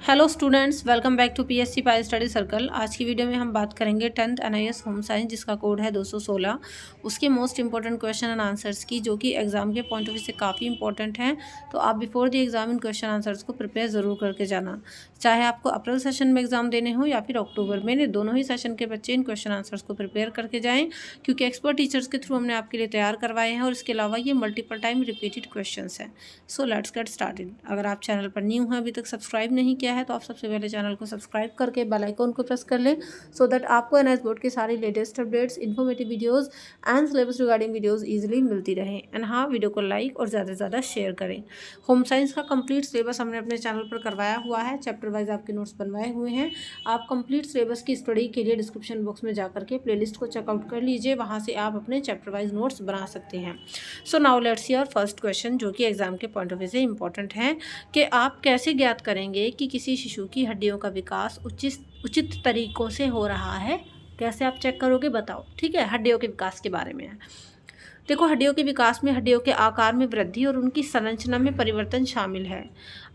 Hello students, welcome back to PSC Payal study circle. आज की video में हम बात करेंगे 10th एनआईएस होम साइंस, जिसका कोड है 216। उसके most important question and answers की, जो कि एग्जाम के पॉइंट ऑफ व्यू से काफ़ी इंपॉर्टेंट हैं। तो आप before the exam in question answers को प्रिपेयर ज़रूर करके जाना। चाहे आपको अप्रैल सेशन में एग्जाम देने हो या फिर अक्टूबर में, दोनों ही सेशन के बच्चे इन क्वेश्चन आंसर्स को प्रिपेयर करके जाएँ, क्योंकि एक्सपर्ट टीचर्स के थ्रू हमने आपके लिए तैयार करवाए हैं और इसके अलावा ये मल्टीपल टाइम रिपीटेड क्वेश्चन हैं। So let's get started. अगर आप चैनल पर न्यू हैं, अभी तक सब्सक्राइब नहीं किया है, तो आप सबसे पहले चैनल को सब्सक्राइब करके बेल आइकन को प्रेस कर लें, सो दैट आपको एनआईएस बोर्ड के सारी latest updates, informative videos and syllabus regarding videos easily मिलती रहें। एंड हाँ, वीडियो को लाइक और ज़्यादा से ज़्यादा शेयर करें। होम साइंस का कंप्लीट सिलेबस हमने अपने चैनल पर करवाया हुआ है, चैप्टर वाइज आपके नोट्स बनवाए हुए हैं। आप कंप्लीट सिलेबस की स्टडी के लिए डिस्क्रिप्शन बॉक्स में जाकर के प्लेलिस्ट को चेकआउट कर लीजिए, वहाँ से आप अपने चैप्टर वाइज नोट्स बना सकते हैं। So now let's see our first question, जो कि एग्जाम के पॉइंट ऑफ व्यू से इंपॉर्टेंट है कि आप कैसे ज्ञात करेंगे कि किसी शिशु की हड्डियों का विकास उचित तरीकों से हो रहा है। कैसे आप चेक करोगे, बताओ। ठीक है, हड्डियों के विकास के बारे में है। देखो, हड्डियों के विकास में हड्डियों के आकार में वृद्धि और उनकी संरचना में परिवर्तन शामिल है।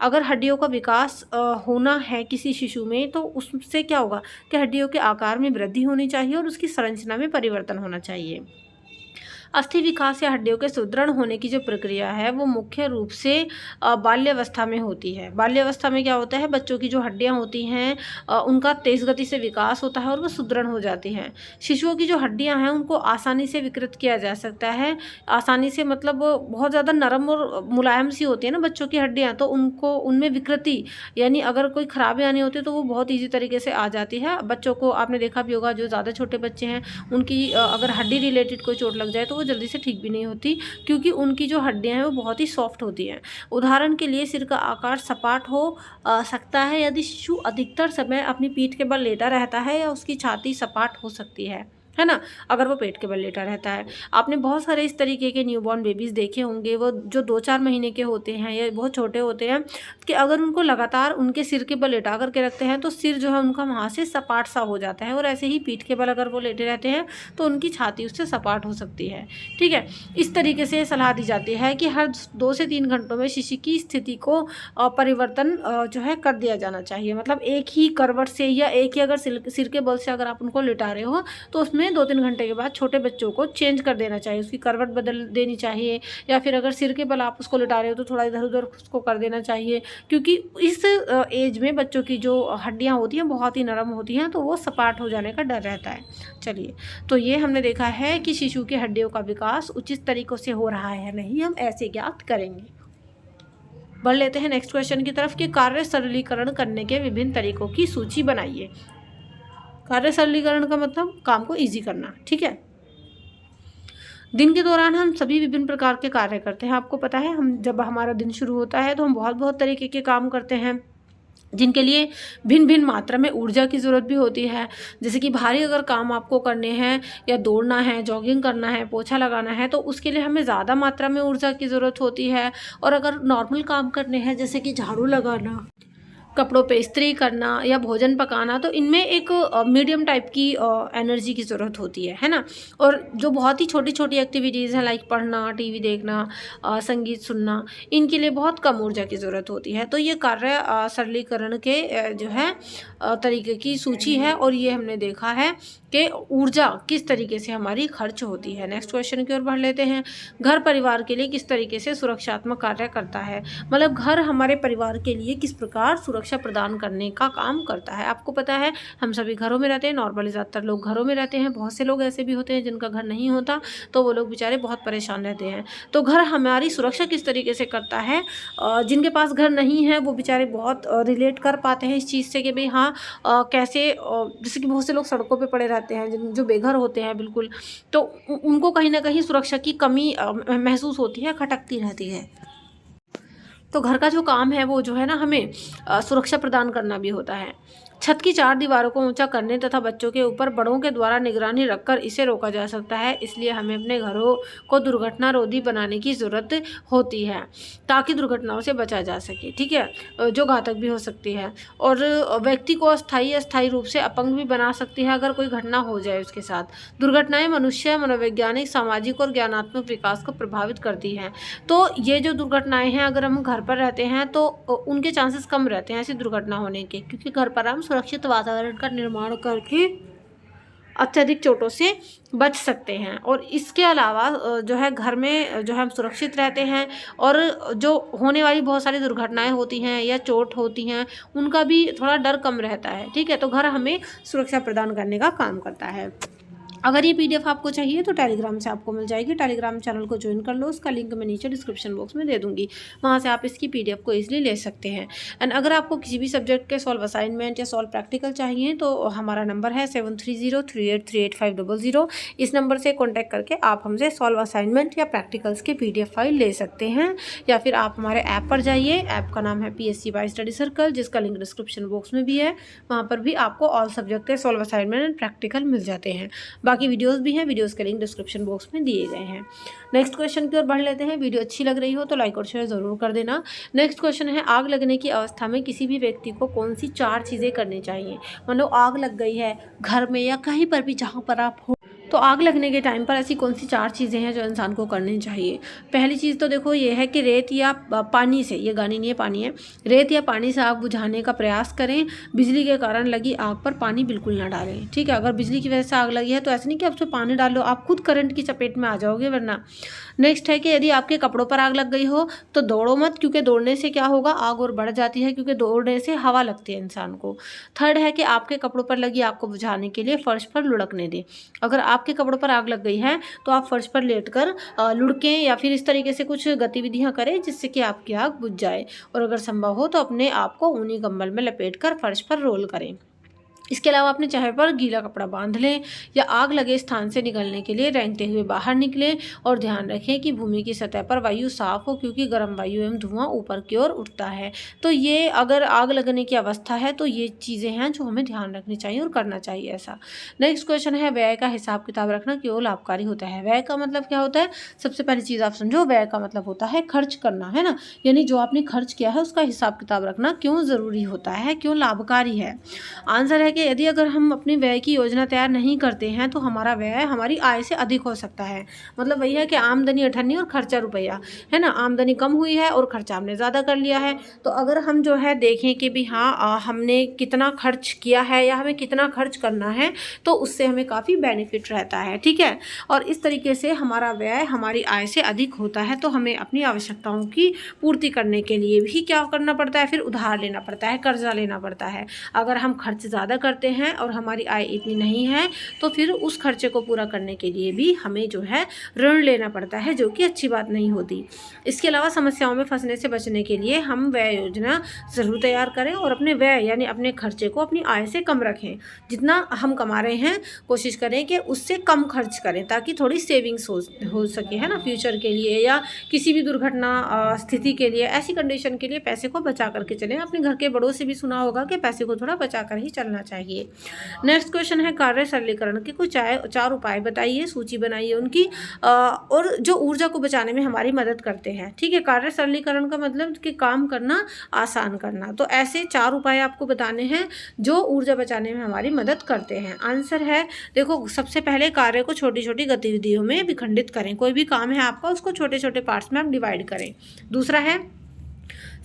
अगर हड्डियों का विकास होना है किसी शिशु में, तो उससे क्या होगा कि हड्डियों के आकार में वृद्धि होनी चाहिए और उसकी संरचना में परिवर्तन होना चाहिए। अस्थि विकास या हड्डियों के सुदृढ़ होने की जो प्रक्रिया है, वो मुख्य रूप से बाल्यावस्था में होती है। बाल्यावस्था में क्या होता है, बच्चों की जो हड्डियां होती हैं उनका तेज़ गति से विकास होता है और वो सुदृढ़ हो जाती हैं। शिशुओं की जो हड्डियां हैं उनको आसानी से विकृत किया जा सकता है। आसानी से मतलब वो बहुत ज़्यादा नरम और मुलायम सी होती है ना बच्चों की हड्डियाँ, तो उनको उनमें विकृति यानी अगर कोई खराबी आनी होती है तो वो बहुत ईजी तरीके से आ जाती है। बच्चों को आपने देखा भी होगा, जो ज़्यादा छोटे बच्चे हैं उनकी अगर हड्डी रिलेटेड कोई चोट लग जाए तो वो जल्दी से ठीक भी नहीं होती, क्योंकि उनकी जो हड्डियां हैं वो बहुत ही सॉफ्ट होती हैं। उदाहरण के लिए, सिर का आकार सपाट हो सकता है यदि शिशु अधिकतर समय अपनी पीठ के बल लेटा रहता है, या उसकी छाती सपाट हो सकती है ना, अगर वो पेट के बल लेटा रहता है। आपने बहुत सारे इस तरीके के न्यूबॉर्न बेबीज़ देखे होंगे, वो जो 2-4 महीने के होते हैं या बहुत छोटे होते हैं, कि अगर उनको लगातार उनके सिर के बल लेटा करके रखते हैं तो सिर जो है उनका वहाँ से सपाट सा हो जाता है, और ऐसे ही पीठ के बल अगर वो लेटे रहते हैं तो उनकी छाती उससे सपाट हो सकती है। ठीक है, इस तरीके से सलाह दी जाती है कि हर 2 से 3 घंटों में शिशु की स्थिति को परिवर्तन जो है कर दिया जाना चाहिए। मतलब एक ही करवट से या एक ही अगर सिर के बल से अगर आप उनको लिटा रहे हो, तो उसमें 2-3 घंटे के बाद छोटे बच्चों को चेंज कर देना चाहिए, उसकी करवट बदल देनी चाहिए। या फिर अगर सिर के बल आप उसको लिटा रहे हो तो थोड़ा इधर उधर उसको कर देना चाहिए, क्योंकि इस एज में बच्चों की जो हड्डियां होती हैं बहुत ही नरम होती हैं, तो वो सपाट हो जाने का डर रहता है। चलिए, तो ये हमने देखा है कि शिशु की हड्डियों का विकास उचित तरीकों से हो रहा है या नहीं, हम ऐसे ज्ञात करेंगे। बढ़ लेते हैं नेक्स्ट क्वेश्चन की तरफ कि कार्य सरलीकरण करने के विभिन्न तरीकों की सूची बनाइए। कार्य सरलीकरण का मतलब काम को इजी करना। ठीक है, दिन के दौरान हम सभी विभिन्न प्रकार के कार्य करते हैं। आपको पता है, हम जब हमारा दिन शुरू होता है तो हम बहुत बहुत तरीके के काम करते हैं, जिनके लिए भिन्न भिन्न मात्रा में ऊर्जा की ज़रूरत भी होती है। जैसे कि भारी अगर काम आपको करने हैं, या दौड़ना है, जॉगिंग करना है, पोछा लगाना है, तो उसके लिए हमें ज़्यादा मात्रा में ऊर्जा की ज़रूरत होती है। और अगर नॉर्मल काम करने हैं, जैसे कि झाड़ू लगाना, कपड़ों पे इस्त्री करना या भोजन पकाना, तो इनमें एक मीडियम टाइप की एनर्जी की ज़रूरत होती है ना। और जो बहुत ही छोटी छोटी एक्टिविटीज़ हैं, लाइक पढ़ना, टीवी देखना, संगीत सुनना, इनके लिए बहुत कम ऊर्जा की ज़रूरत होती है। तो ये कार्य सरलीकरण के जो है तरीके की सूची है, और ये हमने देखा है कि ऊर्जा किस तरीके से हमारी खर्च होती है। नेक्स्ट क्वेश्चन की ओर बढ़ लेते हैं। घर परिवार के लिए किस तरीके से सुरक्षात्मक कार्य करता है। मतलब घर हमारे परिवार के लिए किस प्रकार सुरक्षा प्रदान करने का काम करता है। आपको पता है, हम सभी घरों में रहते हैं, नॉर्मली ज़्यादातर लोग घरों में रहते हैं। बहुत से लोग ऐसे भी होते हैं जिनका घर नहीं होता, तो वो लोग बेचारे बहुत परेशान रहते हैं। तो घर हमारी सुरक्षा किस तरीके से करता है, जिनके पास घर नहीं है वो बेचारे बहुत रिलेट कर पाते हैं इस चीज़ से कि भाई हाँ, कैसे, जैसे कि बहुत से लोग सड़कों पे पड़े रहते हैं, जो बेघर होते हैं बिल्कुल, तो उनको कहीं ना कहीं सुरक्षा की कमी महसूस होती है, खटकती रहती है। तो घर का जो काम है वो जो है ना, हमें सुरक्षा प्रदान करना भी होता है। छत की 4 दीवारों को ऊंचा करने तथा बच्चों के ऊपर बड़ों के द्वारा निगरानी रखकर इसे रोका जा सकता है। इसलिए हमें अपने घरों को दुर्घटना रोधी बनाने की ज़रूरत होती है, ताकि दुर्घटनाओं से बचा जा सके। ठीक है, जो घातक भी हो सकती है, और व्यक्ति को अस्थायी रूप से अपंग भी बना सकती है अगर कोई घटना हो जाए उसके साथ। दुर्घटनाएं मनुष्य मनोवैज्ञानिक, सामाजिक और ज्ञानात्मक विकास को प्रभावित करती हैं। तो ये जो दुर्घटनाएं हैं, अगर हम घर पर रहते हैं तो उनके चांसेस कम रहते हैं ऐसी दुर्घटना होने के, क्योंकि घर पर हम सुरक्षित वातावरण का निर्माण करके अत्यधिक चोटों से बच सकते हैं। और इसके अलावा जो है घर में जो है हम सुरक्षित रहते हैं, और जो होने वाली बहुत सारी दुर्घटनाएं होती हैं या चोट होती हैं उनका भी थोड़ा डर कम रहता है। ठीक है, तो घर हमें सुरक्षा प्रदान करने का काम करता है। अगर ये पीडीएफ आपको चाहिए तो टेलीग्राम से आपको मिल जाएगी। टेलीग्राम चैनल को ज्वाइन कर लो, उसका लिंक मैं नीचे डिस्क्रिप्शन बॉक्स में दे दूंगी, वहाँ से आप इसकी पीडीएफ को इजीली ले सकते हैं। एंड अगर आपको किसी भी सब्जेक्ट के सॉल्व असाइनमेंट या सॉल्व प्रैक्टिकल चाहिए तो हमारा नंबर है 7303838500। इस नंबर से कॉन्टैक्ट करके आप हमसे सॉल्व असाइनमेंट या प्रैक्टिकल्स के पीडीएफ फाइल ले सकते हैं, या फिर आप हमारे ऐप पर जाइए। ऐप का नाम है PSC बाय स्टडी सर्कल, जिसका लिंक डिस्क्रिप्शन बॉक्स में भी है। वहाँ पर भी आपको ऑल सब्जेक्ट के सॉल्व असाइनमेंट एंड प्रैक्टिकल मिल जाते हैं। बाकी वीडियोस भी हैं, वीडियोस के लिंक डिस्क्रिप्शन बॉक्स में दिए गए हैं। नेक्स्ट क्वेश्चन की ओर बढ़ लेते हैं। वीडियो अच्छी लग रही हो तो लाइक और शेयर जरूर कर देना। नेक्स्ट क्वेश्चन है, आग लगने की अवस्था में किसी भी व्यक्ति को कौन सी 4 चीज़ें करनी चाहिए। मतलब आग लग गई है घर में या कहीं पर भी जहाँ पर आप हो, तो आग लगने के टाइम पर ऐसी कौन सी 4 चीज़ें हैं जो इंसान को करनी चाहिए। पहली चीज़ तो देखो ये है कि रेत या पानी से, ये गानी नहीं है पानी है, रेत या पानी से आग बुझाने का प्रयास करें। बिजली के कारण लगी आग पर पानी बिल्कुल ना डालें। ठीक है, अगर बिजली की वजह से आग लगी है तो ऐसे नहीं कि आप उसमें पानी डालो, आप खुद करंट की चपेट में आ जाओगे वरना। नेक्स्ट है कि यदि आपके कपड़ों पर आग लग गई हो तो दौड़ो मत, क्योंकि दौड़ने से क्या होगा, आग और बढ़ जाती है, क्योंकि दौड़ने से हवा लगती है इंसान को। थर्ड है कि आपके कपड़ों पर लगी आग को बुझाने के लिए फर्श पर लुढ़कने दें। अगर आपके कपड़ों पर आग लग गई है तो आप फर्श पर लेटकर लुढ़कें या फिर इस तरीके से कुछ गतिविधियां करें जिससे कि आपकी आग बुझ जाए। और अगर संभव हो तो अपने आप को ऊनी कंबल में लपेटकर फर्श पर रोल करें। इसके अलावा अपने चेहरे पर गीला कपड़ा बांध लें या आग लगे स्थान से निकलने के लिए रेंगते हुए बाहर निकलें। और ध्यान रखें कि भूमि की सतह पर वायु साफ हो, क्योंकि गर्म वायु एवं धुआं ऊपर की ओर उठता है। तो ये अगर आग लगने की अवस्था है तो ये चीज़ें हैं जो हमें ध्यान रखनी चाहिए और करना चाहिए ऐसा। नेक्स्ट क्वेश्चन है, व्यय का हिसाब किताब रखना क्यों लाभकारी होता है। व्यय का मतलब क्या होता है, सबसे पहली चीज़ आप समझो, व्यय का मतलब होता है खर्च करना, है ना। यानी जो आपने खर्च किया है उसका हिसाब किताब रखना क्यों ज़रूरी होता है, क्यों लाभकारी है। आंसर है कि यदि अगर हम अपनी व्यय की योजना तैयार नहीं करते हैं तो हमारा व्यय हमारी आय से अधिक हो सकता है। मतलब वही है कि आमदनी 98 और खर्चा रुपया, है ना। आमदनी कम हुई है और खर्चा हमने ज़्यादा कर लिया है। तो अगर हम जो है देखें कि भी हाँ हमने कितना खर्च किया है या हमें कितना खर्च करना है, तो उससे हमें काफ़ी बेनिफिट रहता है। ठीक है, और इस तरीके से हमारा व्यय हमारी आय से अधिक होता है, तो हमें अपनी आवश्यकताओं की पूर्ति करने के लिए भी क्या करना पड़ता है, फिर उधार लेना पड़ता है, कर्जा लेना पड़ता है। अगर हम खर्च ज़्यादा करते हैं और हमारी आय इतनी नहीं है तो फिर उस खर्चे को पूरा करने के लिए भी हमें जो है ऋण लेना पड़ता है, जो कि अच्छी बात नहीं होती। इसके अलावा समस्याओं में फंसने से बचने के लिए हम व्यय योजना ज़रूर तैयार करें और अपने व्यय यानी अपने खर्चे को अपनी आय से कम रखें। जितना हम कमा रहे हैं कोशिश करें कि उससे कम खर्च करें, ताकि थोड़ी सेविंग्स हो सके, है ना, फ्यूचर के लिए या किसी भी दुर्घटना स्थिति के लिए, ऐसी कंडीशन के लिए पैसे को बचा करके चलें। अपने घर के बड़ों से भी सुना होगा कि पैसे को थोड़ा बचा कर ही चलना चाहिए। नेक्स्ट क्वेश्चन है, कार्य सरलीकरण के कुछ 4 उपाय बताइए, सूची बनाइए उनकी, और जो ऊर्जा को बचाने में हमारी मदद करते हैं। ठीक है, कार्य सरलीकरण का मतलब कि काम करना आसान करना। तो ऐसे 4 उपाय आपको बताने हैं जो ऊर्जा बचाने में हमारी मदद करते हैं। आंसर है, देखो सबसे पहले कार्य को छोटी छोटी गतिविधियों में विखंडित करें। कोई भी काम है आपका उसको छोटे छोटे पार्ट्स में आप डिवाइड करें। दूसरा है,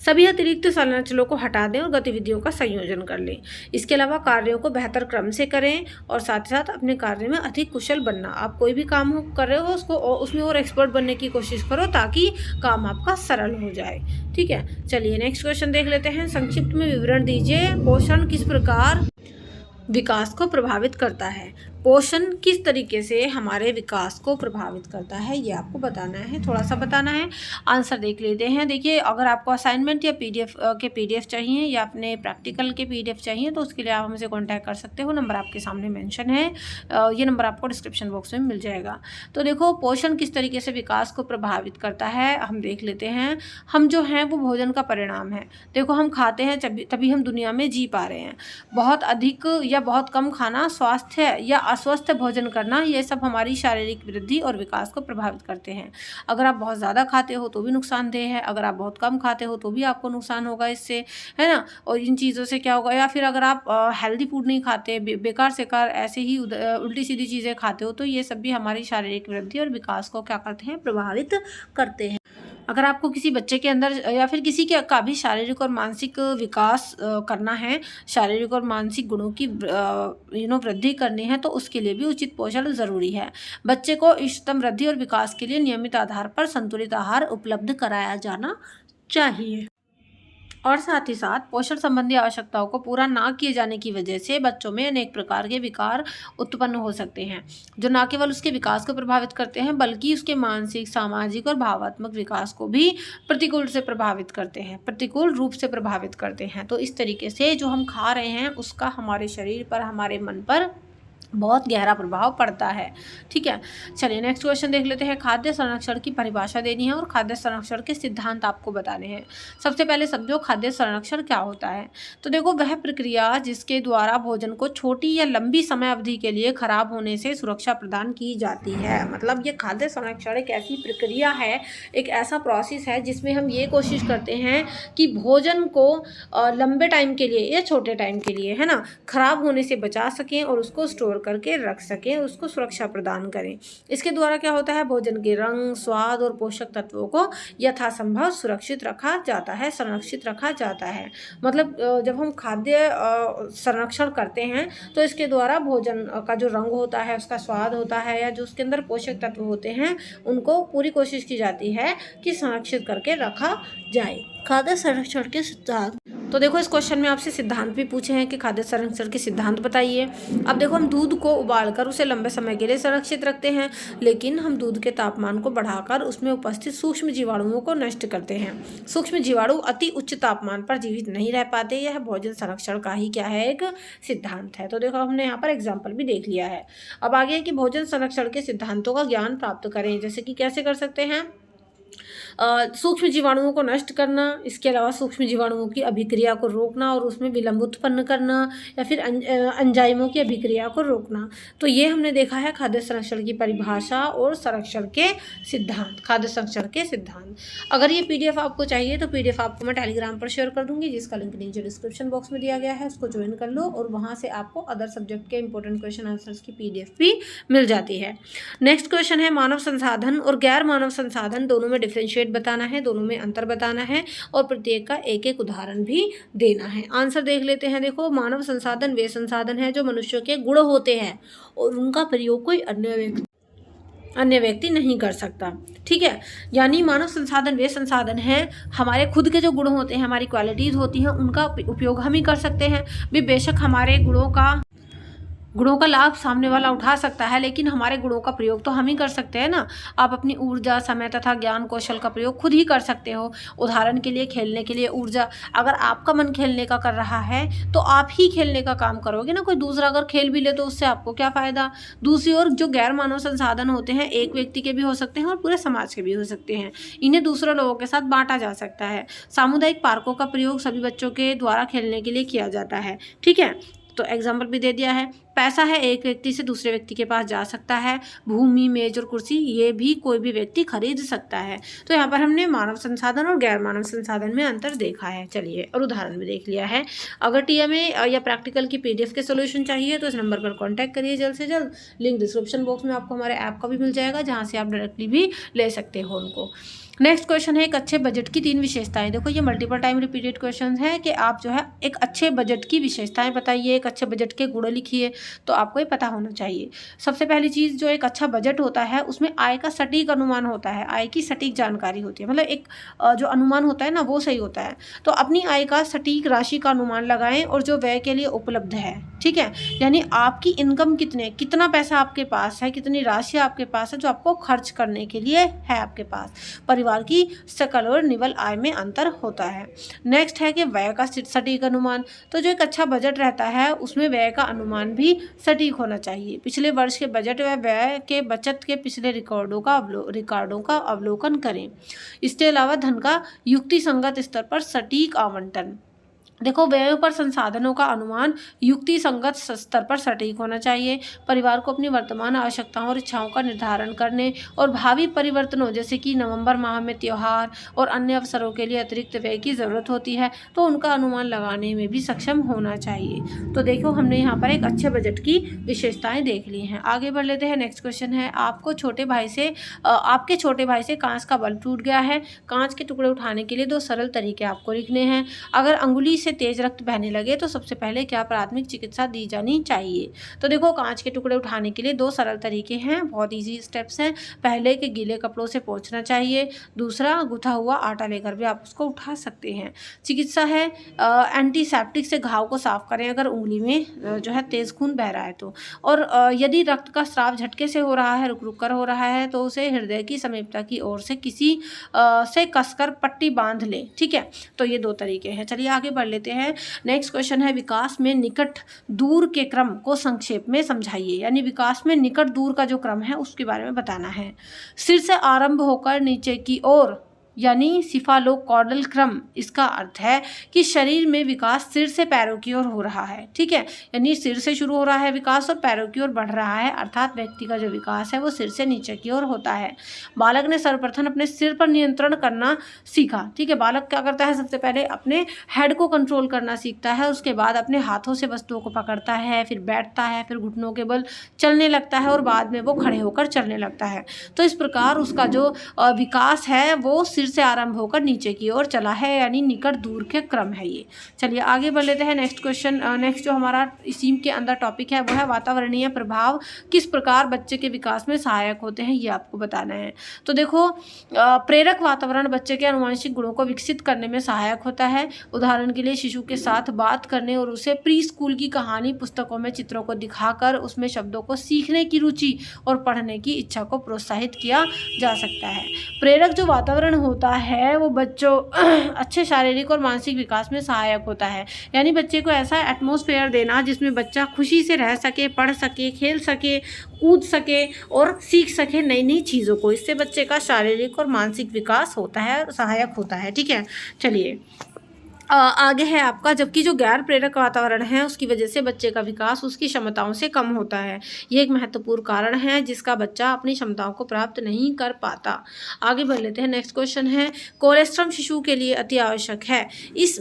सभी अतिरिक्त संरचनाओं को हटा दें और गतिविधियों का संयोजन कर लें। इसके अलावा कार्यों को बेहतर क्रम से करें और साथ ही साथ अपने कार्य में अधिक कुशल बनना। आप कोई भी काम कर रहे हो उसको उसमें और एक्सपर्ट बनने की कोशिश करो ताकि काम आपका सरल हो जाए। ठीक है, चलिए नेक्स्ट क्वेश्चन देख लेते हैं। संक्षिप्त में विवरण दीजिए, पोषण किस प्रकार विकास को प्रभावित करता है। पोषण किस तरीके से हमारे विकास को प्रभावित करता है ये आपको बताना है, थोड़ा सा बताना है। आंसर देख लेते हैं। देखिए, अगर आपको असाइनमेंट या पीडीएफ चाहिए या अपने प्रैक्टिकल के पीडीएफ चाहिए तो उसके लिए आप हमसे कांटेक्ट कर सकते हो। नंबर आपके सामने मेंशन है, ये नंबर आपको डिस्क्रिप्शन बॉक्स में मिल जाएगा। तो देखो, पोषण किस तरीके से विकास को प्रभावित करता है हम देख लेते हैं। हम जो हैं वो भोजन का परिणाम है। देखो, हम खाते हैं तभी हम दुनिया में जी पा रहे हैं। बहुत अधिक या बहुत कम खाना, स्वास्थ्य या अस्वस्थ भोजन करना, ये सब हमारी शारीरिक वृद्धि और विकास को प्रभावित करते हैं। अगर आप बहुत ज़्यादा खाते हो तो भी नुकसानदेह है, अगर आप बहुत कम खाते हो तो भी आपको नुकसान होगा इससे, है ना। और इन चीज़ों से क्या होगा, या फिर अगर आप हेल्दी फूड नहीं खाते, बेकार सेकार ऐसे ही उल्टी सीधी चीज़ें खाते हो, तो ये सब भी हमारी शारीरिक वृद्धि और विकास को क्या करते हैं, प्रभावित करते हैं। अगर आपको किसी बच्चे के अंदर या फिर किसी के का भी शारीरिक और मानसिक विकास करना है, शारीरिक और मानसिक गुणों की वृद्धि करनी है, तो उसके लिए भी उचित पोषण ज़रूरी है। बच्चे को इष्टतम वृद्धि और विकास के लिए नियमित आधार पर संतुलित आहार उपलब्ध कराया जाना चाहिए। और साथ ही साथ पोषण संबंधी आवश्यकताओं को पूरा ना किए जाने की वजह से बच्चों में अनेक प्रकार के विकार उत्पन्न हो सकते हैं, जो न केवल उसके विकास को प्रभावित करते हैं बल्कि उसके मानसिक, सामाजिक और भावात्मक विकास को भी प्रतिकूल रूप से प्रभावित करते हैं। तो इस तरीके से जो हम खा रहे हैं उसका हमारे शरीर पर, हमारे मन पर बहुत गहरा प्रभाव पड़ता है। ठीक है, चलिए नेक्स्ट क्वेश्चन देख लेते हैं। खाद्य संरक्षण की परिभाषा देनी है और खाद्य संरक्षण के सिद्धांत आपको बताने हैं। सबसे पहले समझो खाद्य संरक्षण क्या होता है। तो देखो, वह प्रक्रिया जिसके द्वारा भोजन को छोटी या लंबी समय अवधि के लिए खराब होने से सुरक्षा प्रदान की जाती है। मतलब ये खाद्य संरक्षण एक ऐसी प्रक्रिया है, एक ऐसा प्रोसेस है जिसमें हम ये कोशिश करते हैं कि भोजन को लंबे टाइम के लिए या छोटे टाइम के लिए, है ना, खराब होने से बचा सकें और उसको स्टोर करके रख सकें, उसको सुरक्षा प्रदान करें। इसके द्वारा क्या होता है, भोजन के रंग, स्वाद और पोषक तत्वों को यथासंभव सुरक्षित रखा जाता है, संरक्षित रखा जाता है। मतलब जब हम खाद्य संरक्षण करते हैं तो इसके द्वारा भोजन का जो रंग होता है, उसका स्वाद होता है, या जो उसके अंदर पोषक तत्व होते हैं, उनको पूरी कोशिश की जाती है कि संरक्षित करके रखा जाए। खाद्य संरक्षण के सिद्धांत, तो देखो इस क्वेश्चन में आपसे सिद्धांत भी पूछे हैं कि खाद्य संरक्षण के सिद्धांत बताइए। अब देखो, हम दूध को उबालकर उसे लंबे समय के लिए संरक्षित रखते हैं, लेकिन हम दूध के तापमान को बढ़ाकर उसमें उपस्थित सूक्ष्म जीवाणुओं को नष्ट करते हैं। सूक्ष्म जीवाणु अति उच्च तापमान पर जीवित नहीं रह पाते। यह भोजन संरक्षण का ही क्या है, एक सिद्धांत है। तो देखो, हमने यहाँ पर एग्जाम्पल भी देख लिया है। अब आगे है कि भोजन संरक्षण के सिद्धांतों का ज्ञान प्राप्त करें। जैसे कि कैसे कर सकते हैं, सूक्ष्म जीवाणुओं को नष्ट करना, इसके अलावा सूक्ष्म जीवाणुओं की अभिक्रिया को रोकना और उसमें विलंब उत्पन्न करना, या फिर एंजाइमों की अभिक्रिया को रोकना। तो ये हमने देखा है खाद्य संरक्षण की परिभाषा और संरक्षण के सिद्धांत, खाद्य संरक्षण के सिद्धांत। अगर ये PDF आपको चाहिए तो PDF आपको मैं टेलीग्राम पर शेयर कर दूंगी, जिसका लिंक नीचे डिस्क्रिप्शन बॉक्स में दिया गया है, उसको ज्वाइन कर लो और वहाँ से आपको अदर सब्जेक्ट के इंपॉर्टेंट क्वेश्चन आंसर्स की PDF भी मिल जाती है। नेक्स्ट क्वेश्चन है, मानव संसाधन और गैर मानव संसाधन दोनों में डिफरेंशिएट बताना है, दोनों में अंतर बताना है और प्रत्येक का एक एक उदाहरण भी देना है। आंसर देख लेते हैं। देखो, मानव संसाधन वे संसाधन है जो मनुष्यों के गुण होते हैं और उनका प्रयोग कोई अन्य व्यक्ति नहीं कर सकता। ठीक है, यानी मानव संसाधन वे संसाधन हैं, हमारे खुद के जो गुण होते हैं, हमारी क्वालिटीज़ होती हैं, उनका उपयोग हम ही कर सकते हैं। बेशक हमारे गुणों का लाभ सामने वाला उठा सकता है, लेकिन हमारे गुणों का प्रयोग तो हम ही कर सकते हैं ना। आप अपनी ऊर्जा, समय तथा ज्ञान कौशल का प्रयोग खुद ही कर सकते हो। उदाहरण के लिए, खेलने के लिए ऊर्जा, अगर आपका मन खेलने का कर रहा है तो आप ही खेलने का काम करोगे ना, कोई दूसरा अगर खेल भी ले तो उससे आपको क्या फ़ायदा। दूसरी ओर जो गैर मानव संसाधन होते हैं, एक व्यक्ति के भी हो सकते हैं और पूरे समाज के भी हो सकते हैं, इन्हें दूसरे लोगों के साथ बांटा जा सकता है। सामुदायिक पार्कों का प्रयोग सभी बच्चों के द्वारा खेलने के लिए किया जाता है। ठीक है, तो एग्जाम्पल भी दे दिया है। पैसा है, एक व्यक्ति से दूसरे व्यक्ति के पास जा सकता है। भूमि, मेज और कुर्सी, ये भी कोई भी व्यक्ति खरीद सकता है। तो यहाँ पर हमने मानव संसाधन और गैर मानव संसाधन में अंतर देखा है। चलिए, और उदाहरण भी देख लिया है। अगर TMA या प्रैक्टिकल की PDF के सोल्यूशन चाहिए तो इस नंबर पर कॉन्टैक्ट करिए जल्द से जल्द। लिंक डिस्क्रिप्शन बॉक्स में आपको हमारे ऐप का भी मिल जाएगा, जहाँ से आप डायरेक्टली भी ले सकते हो उनको। नेक्स्ट क्वेश्चन है, एक अच्छे बजट की 3 विशेषताएं। देखो, ये मल्टीपल टाइम रिपीटेड क्वेश्चन है कि आप जो है एक अच्छे बजट की विशेषताएं बताइए, एक अच्छे बजट के गुण लिखिए। तो आपको ये पता होना चाहिए। सबसे पहली चीज़, जो एक अच्छा बजट होता है उसमें आय का सटीक अनुमान होता है, आय की सटीक जानकारी होती है। मतलब एक जो अनुमान होता है ना, वो सही होता है। तो अपनी आय का सटीक राशि का अनुमान लगाएं और जो व्यय के लिए उपलब्ध है। ठीक है, यानी आपकी इनकम कितना पैसा आपके पास है, कितनी राशि आपके पास है जो आपको खर्च करने के लिए है आपके पास। परिवार की सकल और निवल आय में अंतर होता है। नेक्स्ट है कि व्यय का सटीक अनुमान। तो जो एक अच्छा बजट रहता है उसमें व्यय का अनुमान भी सटीक होना चाहिए। पिछले वर्ष के बजट व व्यय के बचत के पिछले रिकॉर्डों का अवलोकन करें। इसके अलावा धन का युक्ति संगत स्तर पर सटीक आवंटन, देखो, व्ययों पर संसाधनों का अनुमान युक्ति संगत स्तर पर सटीक होना चाहिए। परिवार को अपनी वर्तमान आवश्यकताओं और इच्छाओं का निर्धारण करने और भावी परिवर्तनों जैसे कि नवंबर माह में त्योहार और अन्य अवसरों के लिए अतिरिक्त व्यय की ज़रूरत होती है, तो उनका अनुमान लगाने में भी सक्षम होना चाहिए। तो देखो, हमने यहाँ पर एक अच्छे बजट की विशेषताएं देख ली हैं। आगे बढ़ लेते हैं। नेक्स्ट क्वेश्चन है, आपके छोटे भाई से कांच का बल्ब टूट गया है। कांच के टुकड़े उठाने के लिए 2 सरल तरीके आपको लिखने हैं। अगर अंगुली से तेज रक्त बहने लगे तो सबसे पहले क्या प्राथमिक चिकित्सा दी जानी चाहिए। तो देखो, कांच के टुकड़े उठाने के लिए 2 सरल तरीके हैं, बहुत इजी स्टेप्स हैं। पहले के गीले कपड़ों से पोंछना चाहिए, दूसरा गुथा हुआ आटा लेकर भी आप उसको उठा सकते हैं। चिकित्सा है, एंटीसेप्टिक से घाव को साफ करें अगर उंगली में जो है तेज खून बह रहा है तो। और यदि रक्त का स्राव झटके से हो रहा है, रुक रुक कर हो रहा है, तो उसे हृदय की समीपता की ओर से किसी से कसकर पट्टी बांध ले। ठीक है, तो ये 2 तरीके हैं। चलिए आगे बढ़ लेते हैं। नेक्स्ट क्वेश्चन है, विकास में निकट दूर के क्रम को संक्षेप में समझाइए। यानी विकास में निकट दूर का जो क्रम है उसके बारे में बताना है। सिर से आरंभ होकर नीचे की ओर यानी सिफालोकॉर्डल क्रम, इसका अर्थ है कि शरीर में विकास सिर से पैरों की ओर हो रहा है। ठीक है, यानी सिर से शुरू हो रहा है विकास और पैरों की ओर बढ़ रहा है, अर्थात व्यक्ति का जो विकास है वो सिर से नीचे की ओर होता है। बालक ने सर्वप्रथम अपने सिर पर नियंत्रण करना सीखा। ठीक है, बालक क्या करता है, सबसे पहले अपने हेड को कंट्रोल करना सीखता है, उसके बाद अपने हाथों से वस्तुओं को पकड़ता है, फिर बैठता है, फिर घुटनों के बल चलने लगता है और बाद में वो खड़े होकर चलने लगता है। तो इस प्रकार उसका जो विकास है वो सिर से आरंभ होकर नीचे की ओर चला है, यानी निकट दूर के क्रम है ये। चलिए आगे बढ़ लेते हैं। नेक्स्ट क्वेश्चन, नेक्स्ट जो हमारा इसी के अंदर टॉपिक है वो है वातावरणीय प्रभाव किस प्रकार बच्चे के विकास में सहायक होते हैं, ये आपको बताना है। तो देखो, प्रेरक वातावरण बच्चे के आनुवंशिक गुणों को विकसित करने में सहायक होता है। उदाहरण के लिए शिशु के साथ बात करने और उसे प्री स्कूल की कहानी पुस्तकों में चित्रों को दिखाकर उसमें शब्दों को सीखने की रुचि और पढ़ने की इच्छा को प्रोत्साहित किया जा सकता है। प्रेरक जो वातावरण होता है वो बच्चों अच्छे शारीरिक और मानसिक विकास में सहायक होता है। यानी बच्चे को ऐसा एटमॉस्फेयर देना जिसमें बच्चा खुशी से रह सके, पढ़ सके, खेल सके, कूद सके और सीख सके नई नई चीज़ों को। इससे बच्चे का शारीरिक और मानसिक विकास होता है, सहायक होता है। ठीक है, चलिए आगे है आपका, जबकि जो गैर प्रेरक वातावरण है उसकी वजह से बच्चे का विकास उसकी क्षमताओं से कम होता है। ये एक महत्वपूर्ण कारण है जिसका बच्चा अपनी क्षमताओं को प्राप्त नहीं कर पाता। आगे बढ़ लेते हैं। नेक्स्ट क्वेश्चन है, कोलेस्ट्रम शिशु के लिए अति आवश्यक है। इस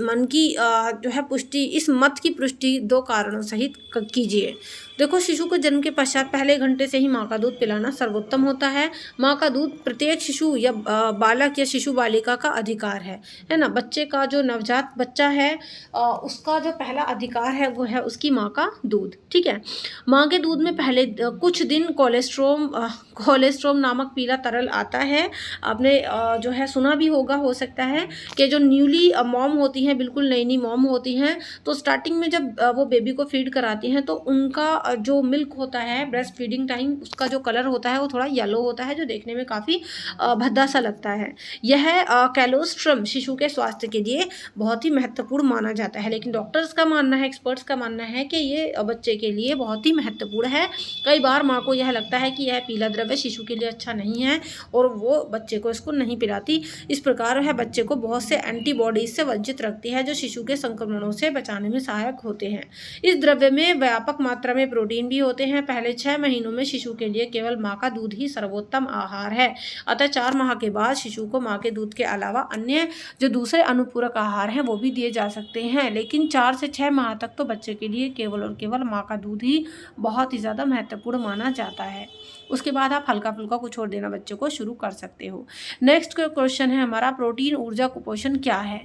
मत की पुष्टि 2 कारणों सहित कीजिए। देखो, शिशु को जन्म के पश्चात पहले घंटे से ही माँ का दूध पिलाना सर्वोत्तम होता है। माँ का दूध प्रत्येक शिशु या बालक या शिशु बालिका का अधिकार है ना। बच्चे का जो नवजात बच्चा है उसका जो पहला अधिकार है वो है उसकी माँ का दूध। ठीक है, माँ के दूध में पहले कुछ दिन कोलेस्ट्रोम नामक पीला तरल आता है। आपने जो है सुना भी होगा, हो सकता है कि जो न्यूली मॉम होती हैं, बिल्कुल नई नई मॉम होती हैं, तो स्टार्टिंग में जब वो बेबी को फीड कराती हैं तो उनका जो मिल्क होता है ब्रेस्ट फीडिंग टाइम, उसका जो कलर होता है वो थोड़ा येलो होता है, जो देखने में काफ़ी भद्दा सा लगता है। यह कोलेस्ट्रम शिशु के स्वास्थ्य के लिए बहुत ही महत्वपूर्ण माना जाता है। लेकिन डॉक्टर्स का मानना है, एक्सपर्ट्स का मानना है कि ये बच्चे के लिए बहुत ही महत्वपूर्ण है। कई बार माँ को यह लगता है कि यह पीला द्रव्य शिशु के लिए अच्छा नहीं है और वो बच्चे को इसको नहीं पिलाती। इस प्रकार वह बच्चे को बहुत से एंटीबॉडीज से वंचित रखती है जो शिशु के संक्रमणों से बचाने में सहायक होते हैं। इस द्रव्य में व्यापक मात्रा में प्रोटीन भी होते हैं। पहले 6 महीनों में शिशु के लिए केवल माँ का दूध ही सर्वोत्तम आहार है। अतः 4 माह के बाद शिशु को माँ के दूध के अलावा अन्य जो दूसरे अनुपूरक आहार हैं वो भी दिए जा सकते हैं। लेकिन 4 से 6 माह तक तो बच्चे के लिए केवल और केवल माँ का दूध ही बहुत ही ज़्यादा महत्वपूर्ण माना जाता है। उसके बाद आप हल्का फुल्का कुछ और देना बच्चे को शुरू कर सकते हो। नेक्स्ट क्वेश्चन है हमारा, प्रोटीन ऊर्जा कुपोषण क्या है।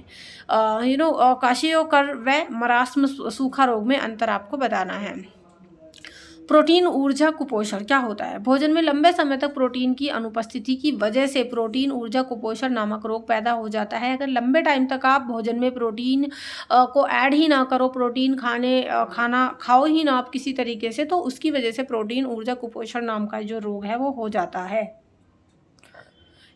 काशियोकर व मरास्म सूखा रोग में अंतर आपको बताना है। प्रोटीन ऊर्जा कुपोषण क्या होता है। भोजन में लंबे समय तक प्रोटीन की अनुपस्थिति की वजह से प्रोटीन ऊर्जा कुपोषण नामक रोग पैदा हो जाता है। अगर लंबे टाइम तक आप भोजन में प्रोटीन को ऐड ही ना करो, प्रोटीन खाना खाओ ही ना आप किसी तरीके से, तो उसकी वजह से प्रोटीन ऊर्जा कुपोषण नाम का जो रोग है वो हो जाता है।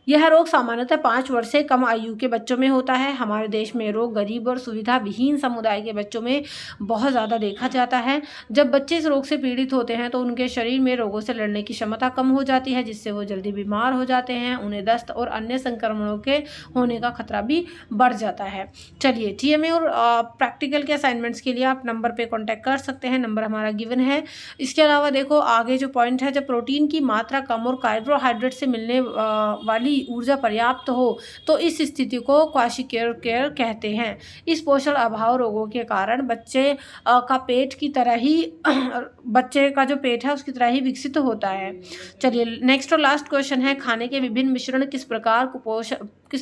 यह रोग सामान्यतः 5 वर्ष से कम आयु के बच्चों में होता है। हमारे देश में रोग गरीब और सुविधा विहीन समुदाय के बच्चों में बहुत ज़्यादा देखा जाता है। जब बच्चे इस रोग से पीड़ित होते हैं तो उनके शरीर में रोगों से लड़ने की क्षमता कम हो जाती है, जिससे वो जल्दी बीमार हो जाते हैं। उन्हें दस्त और अन्य संक्रमणों के होने का खतरा भी बढ़ जाता है। चलिए, टीएमए और प्रैक्टिकल के असाइनमेंट्स के लिए आप नंबर पे कांटेक्ट कर सकते हैं, नंबर हमारा गिवन है। इसके अलावा देखो आगे जो पॉइंट है, जब प्रोटीन की मात्रा कम और कार्बोहाइड्रेट से मिलने वाली ऊर्जा पर्याप्त हो तो इस स्थिति को क्वाशियोकर कहते हैं। इस पोषण अभाव रोगों के कारण बच्चे का पेट की तरह ही बच्चे का जो पेट है उसकी तरह ही विकसित होता है। चलिए, नेक्स्ट और लास्ट क्वेश्चन है, खाने के विभिन्न मिश्रण किस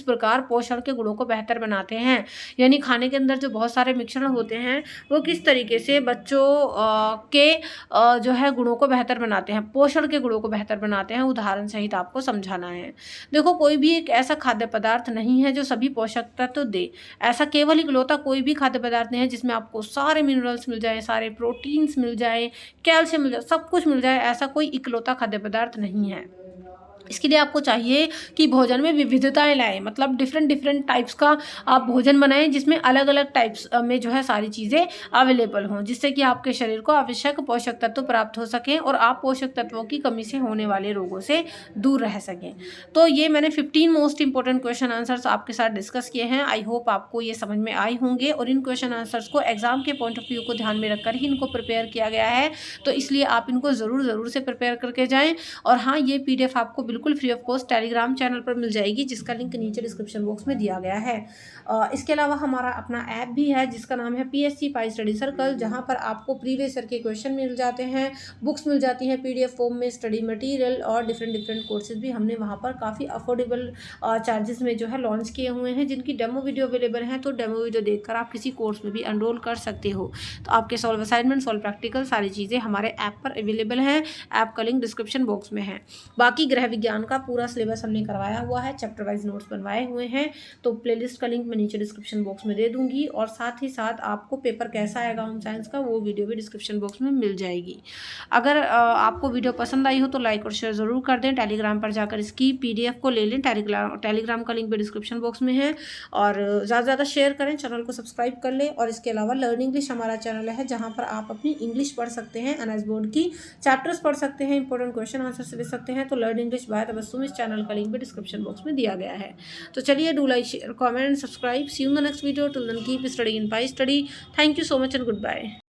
प्रकार पोषण के गुणों को बेहतर बनाते हैं। यानी खाने के अंदर जो बहुत सारे मिश्रण होते हैं वो किस तरीके से बच्चों के जो है गुणों को बेहतर बनाते हैं, पोषण के गुणों को बेहतर बनाते हैं, उदाहरण सहित आपको समझाना है। देखो, कोई भी एक ऐसा खाद्य पदार्थ नहीं है जो सभी पोषक तत्व दे। ऐसा केवल इकलौता कोई भी खाद्य पदार्थ नहीं है जिसमें आपको सारे मिनरल्स मिल जाए, सारे प्रोटीन्स मिल जाए, कैल्शियम मिल जाए, सब कुछ मिल जाए। ऐसा कोई इकलौता खाद्य पदार्थ नहीं है। इसके लिए आपको चाहिए कि भोजन में विविधताएं लाएं, मतलब डिफरेंट टाइप्स का आप भोजन बनाएं जिसमें अलग अलग टाइप्स में जो है सारी चीज़ें अवेलेबल हों, जिससे कि आपके शरीर को आवश्यक पोषक तत्व प्राप्त हो सकें और आप पोषक तत्वों की कमी से होने वाले रोगों से दूर रह सकें। तो ये मैंने 15 मोस्ट इंपॉर्टेंट क्वेश्चन आंसर्स आपके साथ डिस्कस किए हैं। आई होप आपको ये समझ में आए होंगे और इन क्वेश्चन आंसर्स को एग्जाम के पॉइंट ऑफ व्यू को ध्यान में रखकर ही इनको प्रिपेयर किया गया है, तो इसलिए आप इनको ज़रूर से प्रिपेयर करके जाएँ। और हाँ, ये PDF आपको बिल्कुल free of cost Telegram channel पर मिल जाएगी, जिसका लिंक नीचे डिस्क्रिप्शन बॉक्स में दिया गया है। इसके अलावा हमारा अपना ऐप भी है जिसका नाम है PSC पाई स्टडी सर्कल, जहां पर आपको प्रीवियस ईयर के क्वेश्चन मिल जाते हैं, बुक्स मिल जाती हैं PDF फॉर्म में, स्टडी मटेरियल और डिफरेंट कोर्सेज भी हमने वहां पर काफ़ी अफोर्डेबल चार्जेस में जो है लॉन्च किए हुए हैं, जिनकी डेमो वीडियो अवेलेबल है। तो डेमो वीडियो देखकर आप किसी कोर्स में भी एनरोल कर सकते हो। तो आपके सॉल्व असाइनमेंट, सॉल्व प्रैक्टिकल सारी चीज़ें हमारे ऐप पर अवेलेबल हैं। ऐप का लिंक डिस्क्रिप्शन बॉक्स में है। बाकी गृह विज्ञान का पूरा सिलेबस हमने करवाया हुआ है, चैप्टर वाइज नोट्स बनवाए हुए हैं, तो प्लेलिस्ट का लिंक मैं नीचे डिस्क्रिप्शन बॉक्स में दे दूंगी। और साथ ही साथ आपको पेपर कैसा आएगा होम साइंस का वो वीडियो भी डिस्क्रिप्शन बॉक्स में मिल जाएगी। अगर आपको वीडियो पसंद आई हो तो लाइक और शेयर ज़रूर कर दें। टेलीग्राम पर जाकर इसकी PDF को ले लें, टेलीग्राम का लिंक भी डिस्क्रिप्शन बॉक्स में है। और ज़्यादा से ज़्यादा शेयर करें, चैनल को सब्सक्राइब कर लें। और इसके अलावा लर्न इंग्लिश हमारा चैनल है, जहाँ पर आप अपनी इंग्लिश पढ़ सकते हैं, NIS बोर्ड की चैप्टर्स पढ़ सकते हैं, इंपॉर्टेंट क्वेश्चन आंसर से ले सकते हैं। तो लर्न इंग्लिश बाय तबस्सुम इस चैनल का लिंक भी डिस्क्रिप्शन बॉक्स में दिया गया है। तो चलिए, do like, share, comment, subscribe. See you in the next video. Till then keep studying in pi study. Thank you so much and good bye.